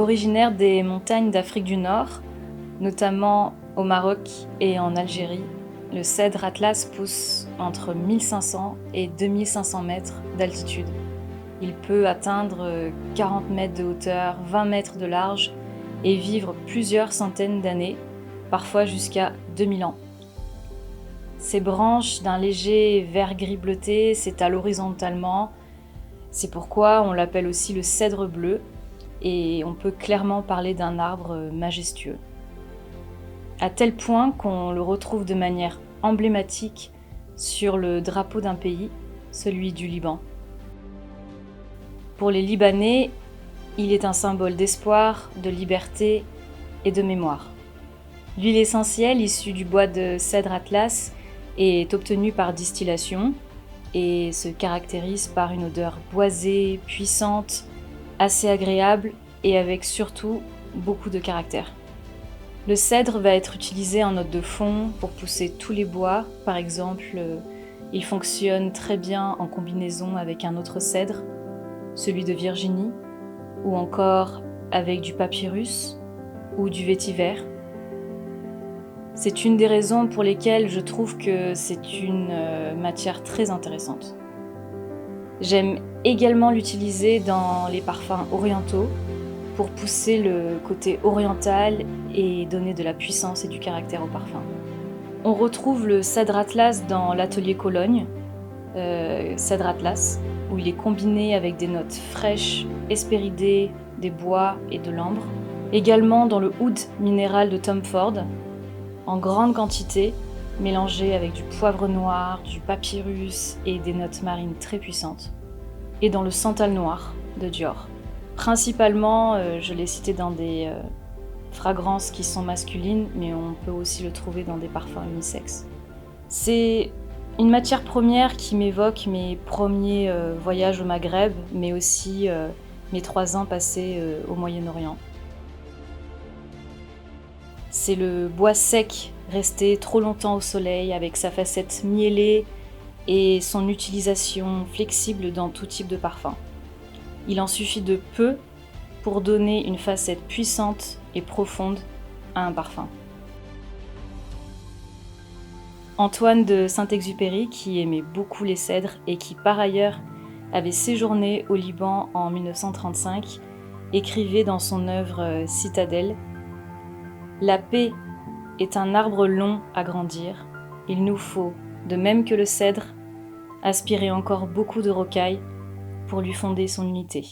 Originaire des montagnes d'Afrique du Nord, notamment au Maroc et en Algérie, le cèdre Atlas pousse entre 1500 et 2500 mètres d'altitude. Il peut atteindre 40 mètres de hauteur, 20 mètres de large et vivre plusieurs centaines d'années, parfois jusqu'à 2000 ans. Ses branches d'un léger vert gris bleuté s'étalent horizontalement. C'est pourquoi on l'appelle aussi le cèdre bleu et on peut clairement parler d'un arbre majestueux. À tel point qu'on le retrouve de manière emblématique sur le drapeau d'un pays, celui du Liban. Pour les Libanais, il est un symbole d'espoir, de liberté et de mémoire. L'huile essentielle issue du bois de cèdre Atlas est obtenue par distillation et se caractérise par une odeur boisée, puissante, assez agréable et avec surtout beaucoup de caractère. Le cèdre va être utilisé en note de fond pour pousser tous les bois. Par exemple, il fonctionne très bien en combinaison avec un autre cèdre, celui de Virginie, ou encore avec du papyrus ou du vétiver. C'est une des raisons pour lesquelles je trouve que c'est une matière très intéressante. J'aime également l'utiliser dans les parfums orientaux pour pousser le côté oriental et donner de la puissance et du caractère au parfum. On retrouve le cèdre Atlas dans l'atelier Cologne, cèdre Atlas, où il est combiné avec des notes fraîches, hespéridées, des bois et de l'ambre. Également dans le oud minéral de Tom Ford, en grande quantité, mélangé avec du poivre noir, du papyrus et des notes marines très puissantes. Et dans le santal noir de Dior. Principalement, je l'ai cité dans des fragrances qui sont masculines, mais on peut aussi le trouver dans des parfums unisexes. C'est une matière première qui m'évoque mes premiers voyages au Maghreb, mais aussi mes 3 ans passés au Moyen-Orient. C'est le bois sec, resté trop longtemps au soleil, avec sa facette miellée et son utilisation flexible dans tout type de parfum. Il en suffit de peu pour donner une facette puissante et profonde à un parfum. Antoine de Saint-Exupéry, qui aimait beaucoup les cèdres et qui par ailleurs avait séjourné au Liban en 1935, écrivait dans son œuvre Citadelle : « La paix est un arbre long à grandir. Il nous faut, de même que le cèdre, aspirer encore beaucoup de rocailles pour lui fonder son unité. »